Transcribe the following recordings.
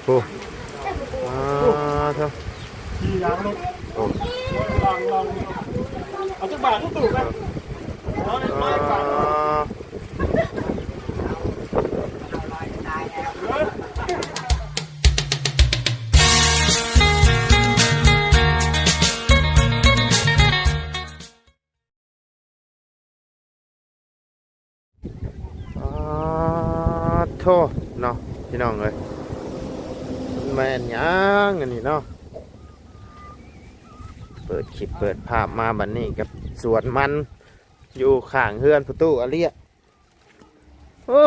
โอ้เท่าขี่ล้างรถลองเอาจักบาทตู้ไปเอาในไม้ฝากโทษเนาะพี่น้องเลยแม่นยังอันนี้เนาะเปิดคลิปเปิดภาพมาบัดนี้กับสวนมันอยู่ข้างเฮือนประตูอาเลียโอ้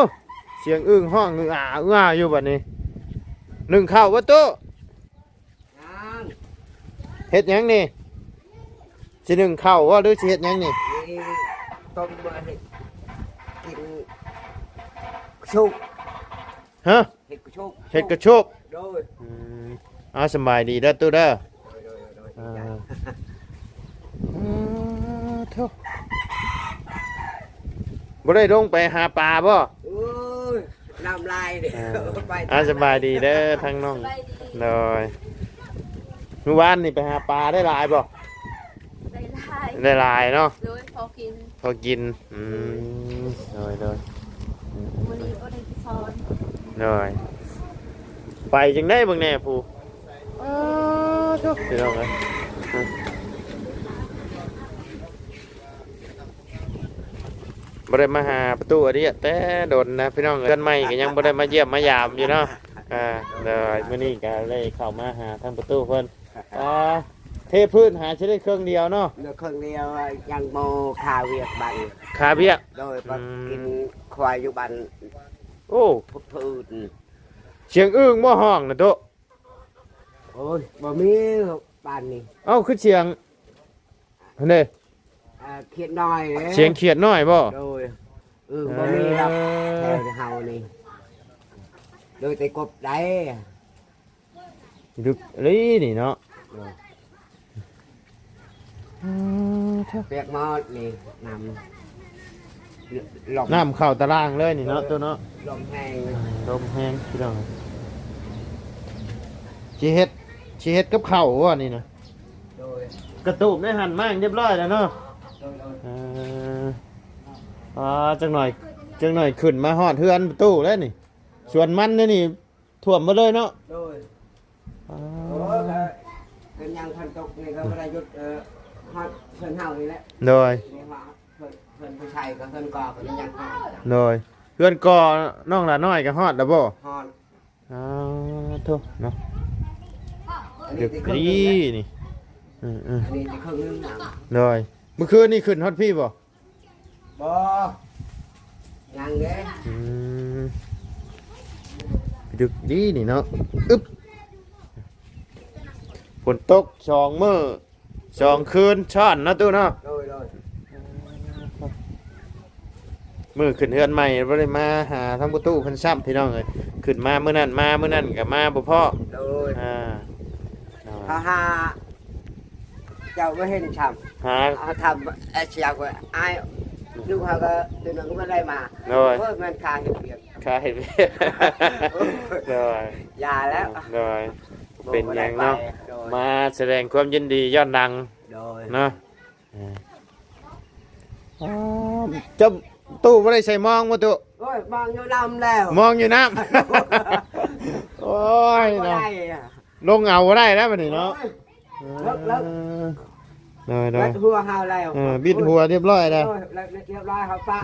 เสียงอึ้งห้องอึ้งอ่าอยู่บัดนี้หนึ่งข้าวประตูเฮ็ดหยังนี่สิหนึ่งข้าวว่าหรือสิเฮ็ดหยังนี่ต้มมาเห็ดกินชุบฮะเห็ดกระชุบเฮ็ดกระโชกโดยสบายดีเด้อตู้เด้อโธ่บ่ได้ลงไปหาปลาบ่โอ้ยน้ำลายเด้อสบายดีเด้อทั้งน้องเลยเมื่อวานนี่ไปหาปลาได้หลายบ่ได้หลายเนาะพอกินเลยวันนี้ก็ได้ซ้อนเลยไปจังได้เบิ่งแน่ผู้โธ่พี่น้องเอ้ยบ่ได้มาหาประตูอันนี้แต่โดนนะพี่น้องเพื่อนใหม่ก็ยังบ่ได้มาเยี่ยมมายามอยู่เนาะเลยมื้อนี้ก็เลยเข้ามาหาทางประตูเพิ่นเทพื้นหาใช้ได้เครื่องเดียวเนาะเครื่องเดียวยังโมคาเวียกบันคาเวียกโดยกินควายอยู่บันโอ้พื้นเสียงอึ้งบ่ห้องนะโตโอ้ยบ่มีบ้านนี่เอ้าคือเสียงเด้เขียดน้อยเสียงเขียดน้อยบ่โดยบ่มีครับแถวเฮานี่โดยแต่กบได้ดึกเลยนี่เนาะเปียกมอดนี่น้ำเข้าตารางเลยนี่เนาะตัวเนาะลมแห้งพี่น้องชีเฮ็ดกับข้าวว่นี่นะกระตูบได้หั่นมากเรียบร้อยแล้วเนาะจังหน่อยขึ้นมาฮอดเฮือนประตูแล้วนี่ส่วนมันนี่ท่วมมาเลยเนาะเป็นยังพันตกนี่ก็ไม่ได้ยุดฮอดเพิ่นเฮานี่แหละโดยเพิ่นผู้ชายกับเพิ่นกอก็ยังฮอดโดยเพื่อนกอน้องละน้อยก็ฮอดแล้วบ่ฮอดโธ่เนาะเด็กดีนี่อันนี้จะเครื่องนึงโดยเมื่อคืนนี่ขึ้นฮอดพี่บ่ยังเด้ดึกดีนี่เนาะอึ๊บฝนตก2 มื้อ2 คืนช้อนนะตู้เนาะมื้อขึ้นเฮือนใหม่บ่ได้มาหาทั้งประตูเพิ่นซ้ำพี่น้องเอ้ยขึ้นมามื้อนั้นก็มาบ่พอหาเจ้าก็เห็นช้ำเขาทำเสียกว่าไอ้ลูกเขาก็ตัวนึงก็ไม่ได้มาเพราะมันคาเห็ดเปียกเลยยาแล้วเลยเป็นอย่างเนาะมาแสดงความยินดียอดดังเนาะจะตู้ไม่ได้ใส่มองมาตู้มองอยู่น้ำแล้วมองอยู่น้ำโอ้ยเนาะลงเอาได้แล้วมันนี่เนาะบิดหัวเฮาแล้วบิดหัวเรียบร้อยแล้วเรียบร้อยครับป้า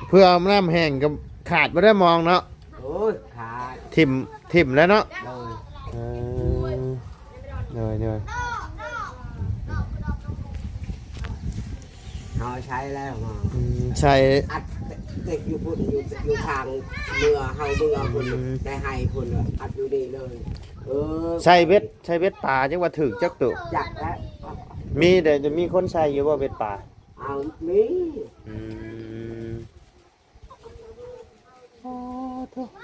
เพื่อน้ำแห้งกับขาดไม่ได้มองเนาะโอ้ยขาดทิ่มแล้วเนาะเลยเขาใช้แล้วมองใช้อัดติดอยู่พุ่นอยู่ทางเมื่อเฮาเมื่อพุ่นได้ให้พุ่นอัดอยู่ดีเลยใช้เบ็ดป่าจังว่าถึกจักตุจักแล้วมีแต่จะมีคนใช้อยู่ว่าเบ็ดป่าเอามี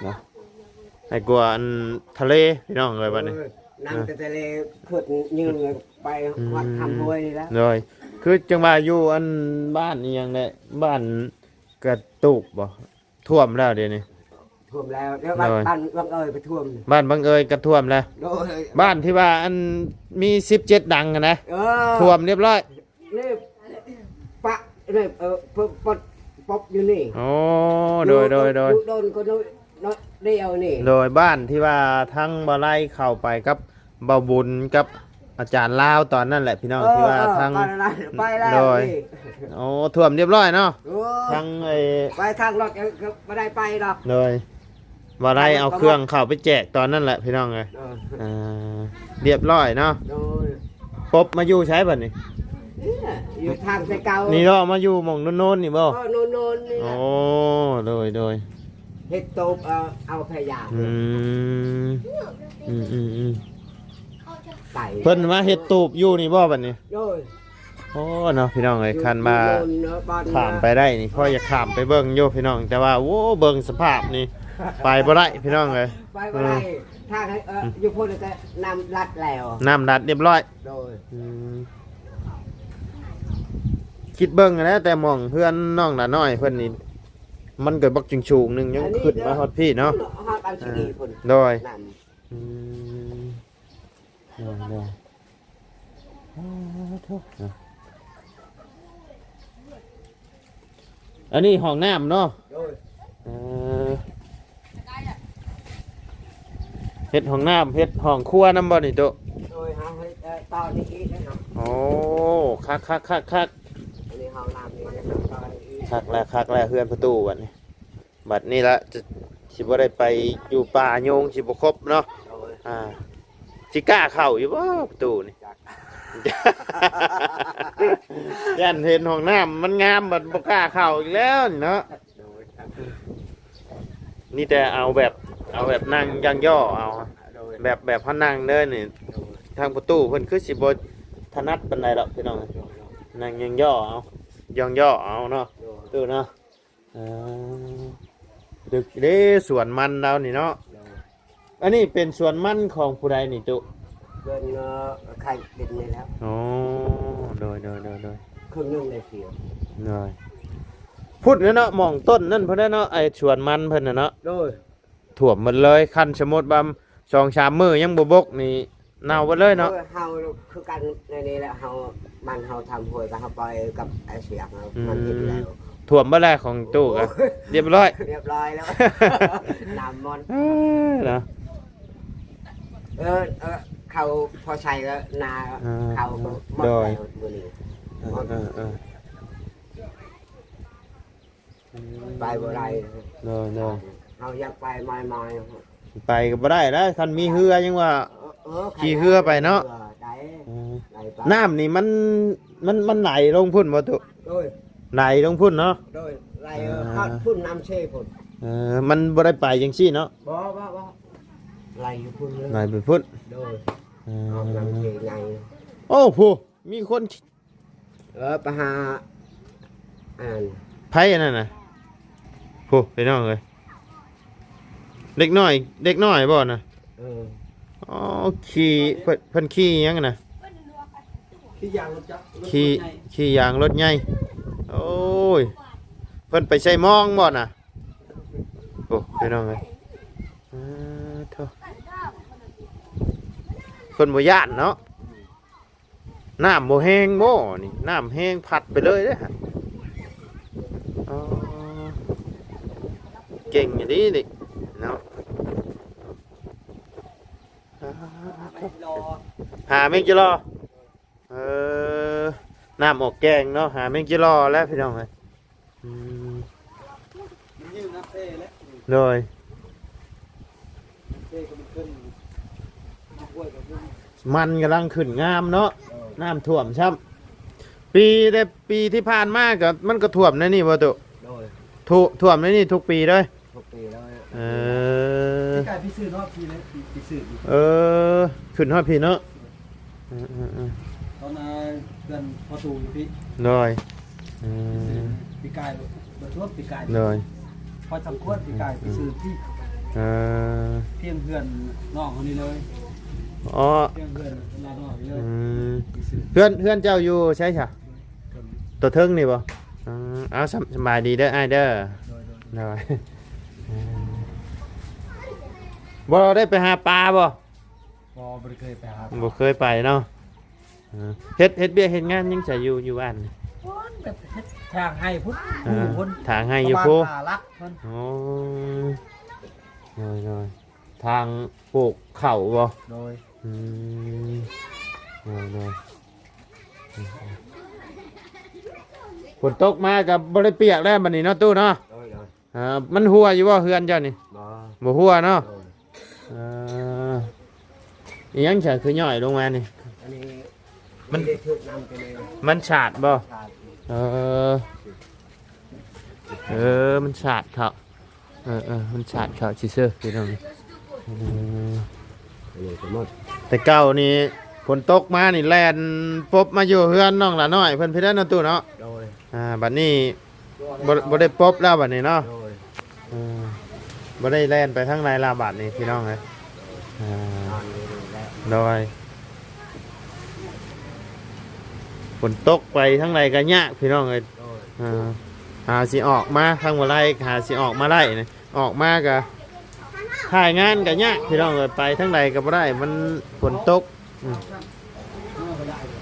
เนาะไอ้กว่าอันทะเลพี่น้องเลยบ้านนี้นั่งทะเลขึ้นยืนไปวัดทำห้วยนี่แล้วเลยคือจังหวะอยู่อันบ้านนี่ยังไงบ้านกระตุกบ่ท่วมแล้วเดี๋ยวนี้ ท่วมแล้วเดี๋ยวบ้านบางเอยไปท่วม บ้านบางเอยก็ท่วมแล้ว โดย บ้านที่ว่าอันมี17ดังอะนะ เออ ท่วมเรียบร้อย นี่ปะนี่ปบอยู่นี่ โอ้โดย โดนก็น้อยเดียวนี่ โดยบ้านที่ว่าทั้งบ่ไล่เข้าไปกับเบาบุญกับอาจารย์ลาวตอนนั้นแหละพี่น้องที่ว่าทั้ง ไปแล้ว โดย นี่ โอ้ท่วมเรียบร้อยเนาะ โอ้ ทั้งไอ้ ไปทางรถไม่ได้ไปหรอก โดยบ่ไล่เอาเครื่องเข้าไปแจกตอนนั้นแหละพี่น้องเอ้ย เออ อ่าเรียบร้อยเนาะ โดย ปบมาอยู่ใช้บัดนี้ อยู่ทางไสเก่า นี่เนาะมาอยู่หม่องโน่นๆนี่บ่ โน่นนี่ โอ้ นะ โดย เฮ็ดโตบเอาพยา อืม ไก่ เพิ่นมาเฮ็ดตูบอยู่นี่บ่บัดนี้ โดย โอ้เนาะพี่น้องเอ้ยคันมา อยู่โน่นบ้าน ข้ามไปได้นี่พ่ออยากข้ามไปเบิ่งอยู่พี่น้องแต่ว่าโอ้เบิ่งสภาพนี่ไปบ่ได้พี่น้องเอ้ย ไปบ่ได้ทางอยู่พุ่นก็นำรัดแล้ว น้ำดัดเรียบร้อย โดย อืมคิดเบิ่งนะแต่หมองเพื่อนน้องน่ะน้อยเพิ่นนี่มันเกิดบักจูงๆนึงยังขึ้นมาฮอดพี่เนาะ ฮอดอันสีพุ่น โดย น อืมโดยอันนี้ห้องน้ำเนาะ ำโดย เออเฮ็ดห้องน้ำเฮ็ดห้องครัวนำบ่นี่โตะ โดยเฮาให้ตอนนี้อีกนะครับ โอ้คัก อันนี้เฮาน้ำนี่นะครับตอนนี้อีก คักแล้วเฮือนประตูบัดนี้บัดนี้ละจะสิบ่ได้ไปอยู่ป่าโยงสิบ่ครบเนาะ โดย สิกล้าเข้าอยู่บ่ประตูนี่ จาก ยันเห็นห้องน้ำมันงามบัดบ่กล้าเข้าอีกแล้วนี่เนาะ โดยครับ นี่แต่เอาแบบนั่งย่างย่อเอา โดย แบบพนั่งเด้อนี่ โดย ทางประตูเพิ่นคือสิบ่ถนัดปานใดดอกพี่น้องนั่งย่างย่อเอาย่องย่อเอาเนาะ โดย ตู้เนาะดึกเด้สวนมันเรานี่เนาะ โดย อันนี้เป็นสวนมันของผู้ใดนี่ตุ เดินไข่ดินนี่แล้ว อ๋อโดย ครึ่งนึงเลยเสียว พูดเนาะหม่องต้นนั่นเพิ่นเนาะไอ้สวนมันเพิ่นน่ะเนาะ โดย ถ่วมหมดเลยคันสมมุติบำ2-3มื้อยังบ่บกนี่เน่าหมดเลยเนาะ เฮาคือกันในนี้แหละเฮามันเฮาทำหวยกับเฮาปล่อยกับไอ้เสียงมันเห็นแล้ว ถ่วมบ่แล้วของตู้ก็เรียบร้อย เรียบร้อยแล้วน้ำมัน เนาะ เขาพอใช้ก็นาเขาก็หมดแล้วมื้อนี้ เออ ไปบ่ได้ เนาะ เฮาอยากไปใหม่ ไปก็บ่ได้แล้วคันมีเรือยังว่า ๆ ขี่เรือไปเนาะ ได้ได้ไป น้ำนี่มันไหลลงพุ่นบ่ตุ โดย ไหลลงพุ่นเนาะ โดยไหลฮอดพุ่นน้ำเชพุ่น มันบ่ได้ไปจังซี่เนาะ บ่ไหลอยู่พุ่นเลย ไหลไปพุ่น โดยเอาน้ำเชใหญ่ โอ้ผู้มีคน ไปหาไผอันนั้นน่ะผู้ไปน้องเอ้ยเด็กน้อยบ่น่ะอ๋อขี่เพิ่นขี่หยังน่ะ ที่ยางรถจักร ขี่ยางรถใหญ่โอ้ยเพิ่นไปใส่มองบ่น่ะโอ้ไปน้องเอ้ยโธ่เพิ่นบ่ย่านเนาะน้ำบ่แห้งบ่นี่น้ำแห้งพัดไปเลยเด้อฮะอ๋อเก่งอย่างนี้นี่เนาะหาแมงจิรอน้ำออกแกงเนาะหาแมงจิรอแล้วพี่น้องเอ้ย มันยืมน้ำเต้แล้ว เลย เต้ก็มันขึ้นมาห้วยก็ขึ้น มันกำลังขึ้นงามเนาะน้ำท่วมช่ำปีที่ผ่านมาก็มันก็ท่วมในนี่บ่ตุ โดย ท่วมในนี่ทุกปีเลย ทุกปีแล้ว พี่กายพี่ซื้อนอกพี่เลยพี่ซื้อ ขึ้นฮอดพี่เนาะ ตอนนั้นเดินพอตูอยู่พี่ เลย พี่กายเบิดรถพี่กาย เลย พอจำควรพี่กายพี่ซื้อพี่เพียงเพื่อนน้องคนนี้เลย อ๋อ เพียงเพื่อนน้องคนนี้เลยพี่ซื้อ เพื่อนเจ้าอยู่ใช่ใช่ตัวเทิงนี่บ่เอาสบายดีเด้ออ้ายเด้อ โดย เลย บ่ได้ไปหาปลาบ่ บ่ได้เคยไปหา บ่เคยไปเนาะเฮ็ดเบี้ยเฮ็ดงานยังจะอยู่บ้านนี่ แบบเฮ็ดทางให้พุ่น เออ พุ่น ทางให้อยู่ ประ พู มาณ5ลักเพิ่น โอ้น้อยทางปลูกข้าวบ่ โดย อืมน้อยฝนตกมาก็บ่ได้เปียกแล้วบัดนี้เนาะตู้เนาะ โดย มันหัวอยู่บ่เฮือนเจ้านี่ บ่ บ่หัวเนาะ โดย อีหยังฉะคือย่อยลงมานี่ อันนี้ มัน ได้ถูกนำไปเลย มันฉาดบ่ ขาด เออมันฉาดเขามันฉาดเขาชิเซอร์พี่น้อง อันนี้ก็หมด แต่เก่านี่ฝนตกมานี่แล่นปบมาอยู่เฮือนน้องละน้อยเพิ่นพี่ได้เนาะตู้เนาะ โดย บัดนี้บ่ได้ปบแล้วบัดนี้เนาะ โดย บ่ได้แล่นไปทางไหนลาบัดนี่พี่น้องเอ้ย นอนอยู่แล้ว โดยฝนตกไปทางไหนก็ยากพี่น้องเอ้ย โดย หาสิออกมาทางบ่ไล่หาสิออกมาได้นะออกมาก็ถ่ายงานก็ยากพี่น้องเอ้ยไปทางใดก็บ่ได้มันฝนตก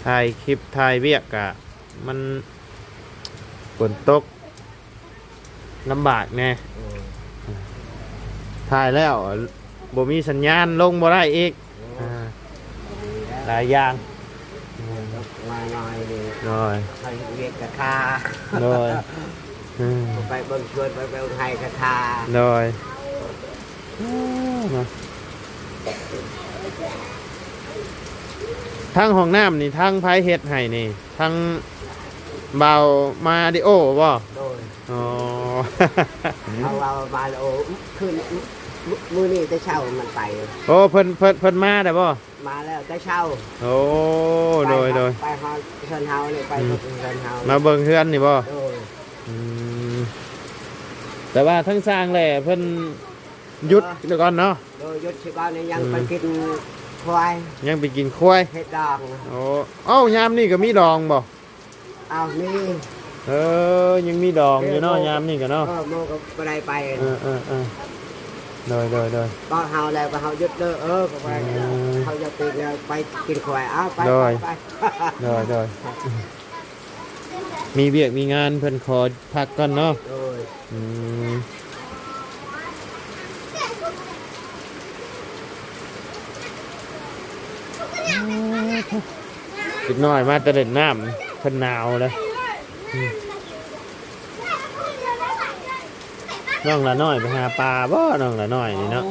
ถ่ายคลิปถ่ายเวียกก็มันฝนตกลำบากแน่ถ่ายแล้วบ่มีสัญญาณลงบ่ได้อีกหลายอย่าง มาหน่อยดิ หน่อย ให้เรียกกระคา หน่อย ไปเบิ่งชวนไปเบิ่งให้กระคา หน่อยทั้งห้องน้ำนี่ทั้งไผเฮ็ดให้นี่ทั้งเบามาดิโอบ่ โดย อ๋อ เอามาโอ้ขึ้นมื้อนี้จะเช่ามันไป โอ้เพิ่นมาได้บ่ มาแล้วจะเช่า โอ้โดย ไปฮอเชิญเฮานี่ไปเชิญเฮา มาเบิ่งเฮือนนี่บ่ โดย อืมแต่ว่าทั้งสร้างแหละเพิ่นหยุดเดี๋ยวก่อนเนาะ โดยยุดสิบ้านนี่ยังไปกินควาย ยังไปกินควาย เฮ็ดดอง โอ้เอ้ายามนี่ก็มีดองบ่ เอานี่ ยังมีดองอยู่เนาะยามนี่ก็เนาะ โมก็บ่ได้ไป โดย ก็เฮาแล้วก็เฮายุดเด้อก็ไปเฮาจะไปไปกินควายเอาไปไป โดยมีเวียกมีงานเพิ่นขอพักก่อนเนาะ โดย อืมอีกหน่อยมาแตะเล่นน้ำเพิ่นหนาวเลยน้องละน้อยไปหาปลาบ่น้องละน้อยนี่เนาะ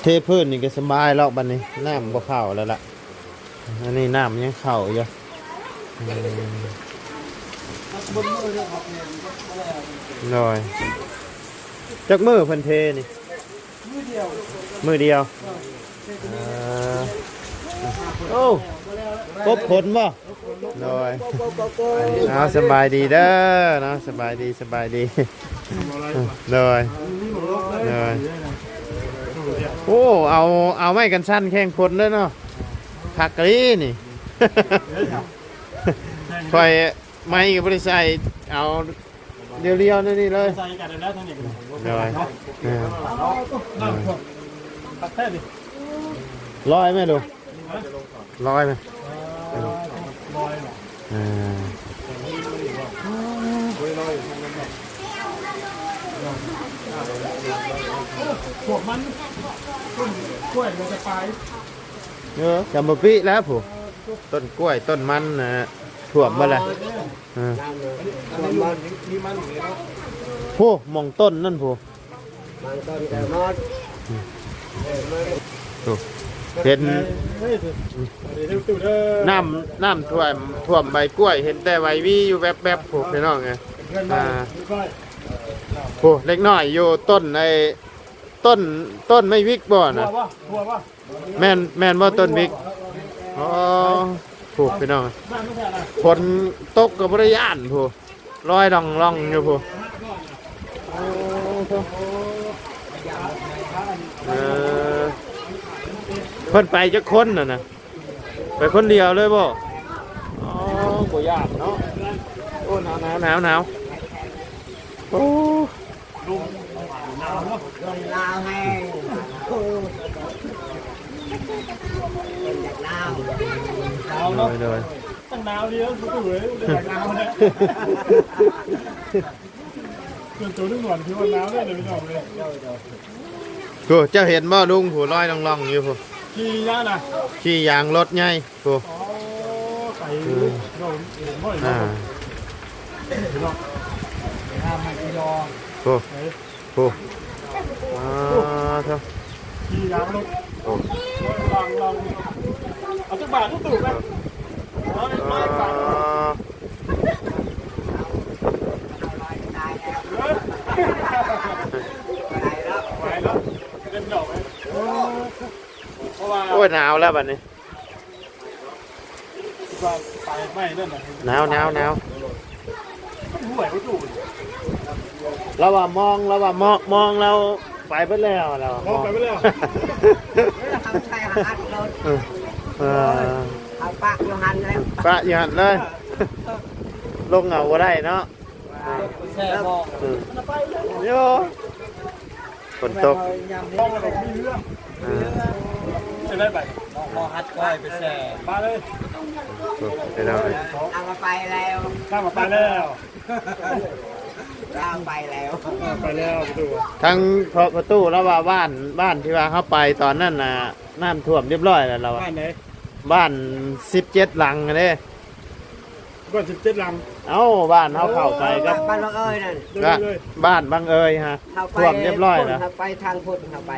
เทพื้นนี่ก็สบายแล้วบัดนี้น้ำบ่เข้าแล้วล่ะอันนี้น้ำยังเข้าอยู่หน่อยจักมือเพิ่นเทนี่มือเดียวโอ้พบผลบ่หน่อยเอาสบายดีเด้อเนาะสบายดีหน่อยโอ้เอาไม้กันสั้นแข่งคนเด้อเนาะผักกะลีนี่ ค่อยไม่กับบริษัทเอาเรียวๆนี่เลย ใส่กันแล้วทั้งนี้ เลย น้ำท่วมตัดแท้ดิ ร้อยไหมลูกร้อยไหม ลอยหรอพวกมันต้นกล้วยมันจะไป จำบะปิแล้วผู้ต้นกล้วยต้นมันถ่วมมาเลย น้ำมันมีมันอยู่แล้ว ผู้มองต้นนั่นผู้ มันต้นกระมอด เห็น น้ น้ำท่วมใบกล้วยเห็นแต่ใบวีอยู่แบบๆผู้พี่น้องไงผู้เล็กน้อยอยู่ต้นต้นไม่วิกบ่นะ หัวป่ะ แม่นบ่ต้นวิกอ๋อผู้พี่น้องฝนตกกับบริยานผู้ลอยล่องอยู่ผู้เพิ่นไปจักคนน่ะนะไปคนเดียวเลยบ่ บ่ยากเนาะโอ้หนาวโอ้ ลุงหนาวเนาะ ลมลาวให้เป็นแบบลาว หนาวเนาะ โดย ตั้งหนาวเดียวสุดเลยหนาวเนี่ยส่วนตัวนึกหนวดคือว่าหนาวเลยเดี๋ยวไม่ต้องเลย กูเจ้าเห็นบ่ลุงผู้ลอยล่องๆอยู่ผู้ ขี่ย่าน่ะ ขี่ยางรถใหญ่ผู้ อ๋อใส่เราเห็นบ่อย อ่า เนาะห้ามไม่ขี่รอ ผู้ผู้เท่า ขี่ยางรถ โอ้ ลองเอาจักบาทตู้ไปเอาไม้ฝาก ตายแล้ว ไหวแล้วเล่นดอกไหมเพราะว่า โอ้ยหนาวแล้วบัดนี้ ไปไม่นั่นน่ะ หนาว ห่วยก็ตู้ เราว่ามองเราไปเบิดแล้วเรา มองไปไม่แล้ว เขาใช้หัดรถ เออ เขาปะโยหันแล้ว ปะอยู่หันเลย ลงเอาบ่ได้เนาะ แช่บอก โยฝนตก มองเรามีเรื่องจะได้ไป มองหัดก้อยไปแช่ มาเลย ไปแล้วเลย เอามาไปแล้ว ข้ามมาไปแล้ว เอาไปแล้ว ไปแล้วไปดู ทั้งประตูแล้วว่าบ้านที่ว่าเข้าไปตอนนั้นน่ะน้ำท่วมเรียบร้อยแล้วเรา บ้านไหน บ้าน17หลังเด้ บ้าน17ลัง เอ้าบ้านเขาเข้าไปก็ บ้านเราเอ้ยนั่น ก็บ้านบางเอยฮะ เขาไป ท่วมเรียบร้อยแล้ว เขาไปทางพุทธเขาไป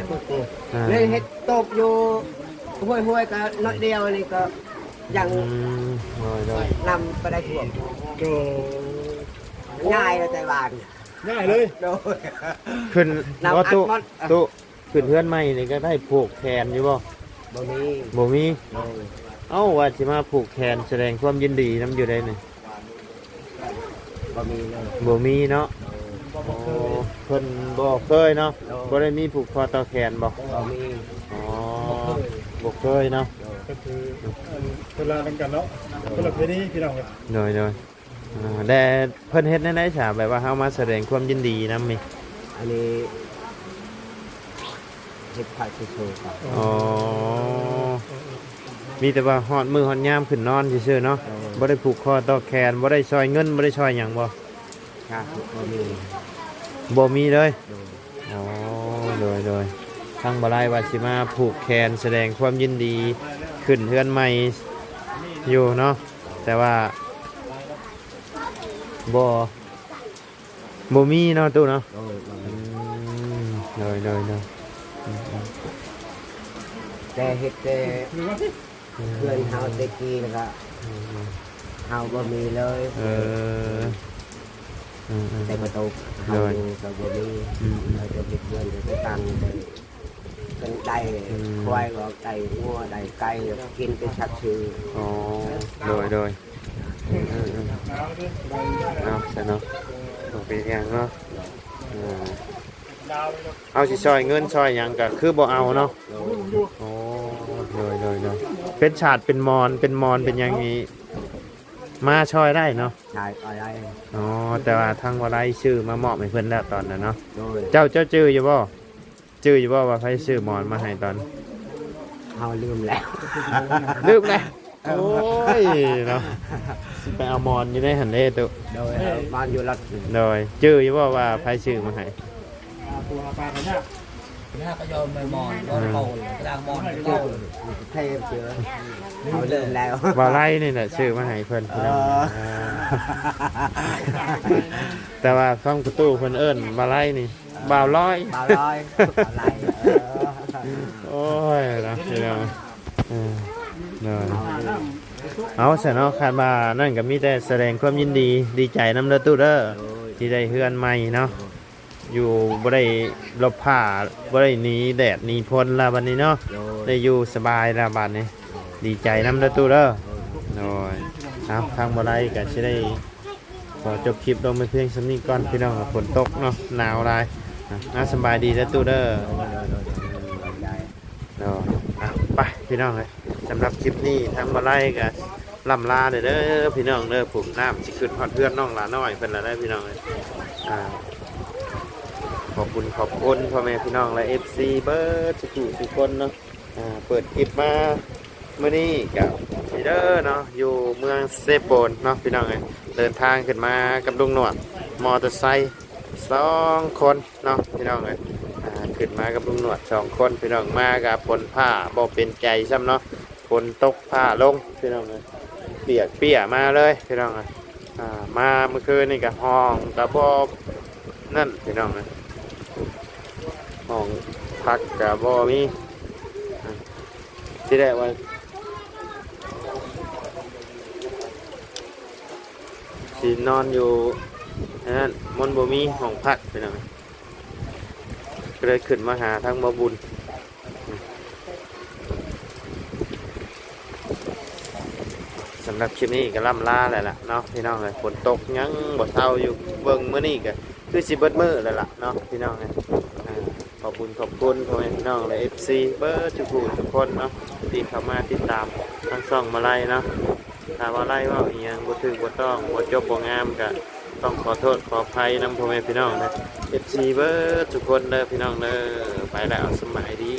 พุทธ อ่า เลยเฮ็ดตกอยู่ห้วยๆก็น้อยเดียวนี่ก็ยัง โดย นำไปได้ท่วม โอ้ ง่ายเลยแต่บ้าน ง่ายเลย โดย ขึ้น น้ำ ว่าตู้ อัดมด ตู้ขึ้นเพื่อนใหม่นี่ก็ได้ผูกแขนอยู่บ่ บ่มี บ่มี โดย เอ้าว่าสิมาผูกแขนแสดงความยินดีนํอยู่ได้นี่ บ่มีเลย บ่มีเนาะโอ้เพิ่นบ่เคยเนาะบ่ได้มีผูกคอต่อแขนบ่ บ่มี อ๋อบ่เคยเนาะ ก็คือคนละกันเนาะคนละเพนี้พี่น้องเลย โดยแต่เพิ่นเฮ็ดได้ฉาแบบว่าเฮามาแสดงความยินดีนำมี อันนี้เฮ็ดผัดโชว์ครับ อ๋อมีแต่ว่าฮอดมือฮอดยามขึ้นนอนซื่อๆเนาะบ่ได้ผูกคอต่อแขนบ่ได้ซอยเงินบ่ได้ซอยหยังบ่ ครับบ่มี บ่มีเลย โดย อ๋อโดยทางบ่ไล่ว่าสิมาผูกแขนแสดงความยินดีขึ้นเฮือนใหม่อยู่เนาะแต่ว่าบ่มีเนาะตู้เนาะ โดยบ่ อื มี โดยแต่เฮ็ดแต่เพื่อนเฮาแตะกี้แล้วก็เฮาบ่มีเลย เออ แต่ประตูเฮาอยู่ก็บ่มีเราจะเฮ็ดเพื่อนจะตั้งเป็นได้ควายก็ได้งัวได้ไก่กินเป็นชักชื่อ อ๋อโดยเอาซะเนาะบ่เป็นหยังเนาะเอาสิซอยเงินซอยหยังก็คือบ่เอาเนาะโอ้โดยเป็นชาติเป็นมอนเป็นหยังนี้มาช่วยได้เนาะ ชายอะไร อ๋อแต่ว่าทางว่าไล่ชื่อมามอบให้เพิ่นแล้วตอนนั้นเนาะ โดย เจ้าชื่ออยู่บ่ว่าใครซื้อหมอนมาให้ตอน เฮาลืมแล้ว ลืมเลยโอ้ยเนาะสิไปเอาหมอนอยู่ในหันเด้ตุ โดยบ้านอยู่รัด โดยชื่ออยู่บ่ว่าใครซื้อมาให้ ตัวปลากันเนี่ย หน้าก็ยอมไม่มอนร้อนโผล่กระด้างมอนเจ้า เทพเจอเฮาลืมแล้ว ว่าไล่นี่แหละซื้อมาให้เพิ่นพี่น้องแต่ว่าฟังประตูเพิ่นเอิ้นว่าไล่นี่บ่าวร้อย บ่าวลอยอะไร โอ้ยนะพี่น้องเนาะเอาซะเนาะคาดว่านั่นก็มีแต่แสดงความยินดีดีใจนำเด้อตู้เด้อที่ได้เฮือนใหม่เนาะอยู่บ่ได้หลบผ้าบ่ได้หนีแดดหนีฝนละบัดนี้เนาะได้อยู่สบายละบัดนี้ดีใจนำเด้อตู้เด้อโอ้ยเอาทางบ่ได้ก็สิได้ขอจบคลิปลงไปเพียงส่ำนี้ก่อนพี่น้องฝนตกเนาะหนาวหลายน่าสบายดีเด้อตู้เด้อเนาะไปพี่น้องเลยสำหรับคลิปนี้ทางบ่ได้ก็ ลำลาเด้อพี่น้องเด้อผมน้ำสิขึ้นฮอดเพื่อนน้องหลาน้อยเพิ่นละได้พี่น้องเลยขอบคุณพ่อแม่พี่น้องและ FC เบิร์ดทุกคนเนาะเปิดคลิปมาเมื่อนี้กับพี่เด้อเนาะอยู่เมืองเซโปนเนาะพี่น้องเลยเดินทางขึ้นมากับลุงหนวดมอเตอร์ไซค์2 คนเนาะพี่น้องเลยขึ้นมากับลุงหนวด2 คนพี่น้องมากับฝนผ้าบ่เป็นใจซ้ำเนาะฝนตกผ้าลงพี่น้องเลยเปียกมาเลยพี่น้องเลยมาเมื่อคืนนี่กับห้องกระบอกนั่นพี่น้องเลยห้องพักกระบอกมีที่ได้ว่าสินอนอยู่นั่นมันบ่มีห้องพักพี่น้องก็เลยขึ้นมาหาทั้งบ่บุญสำหรับคลิปนี้ก็ล่ำลาแล้วล่ะเนาะพี่น้องเลยฝนตกยังบ่เศร้าอยู่เบิ่งมื้อนี้ก็คือสิเบิดมื้อแล้วล่ะเนาะพี่น้องเลยขอบคุณพ่อแม่พี่น้องและ FC เบิร์ดทุกคนเนาะที่เข้ามาติดตามทั้งช่องมาไล่เนาะถ้าว่าไล่ว่าอีหยังบ่ถูกบ่ต้องบ่จบบ่งามก็ต้องขอโทษขออภัยนำพ่อแม่พี่น้องนะ FC เบิร์ดทุกคนเด้อพี่น้องเด้อไปแล้วสมัยดี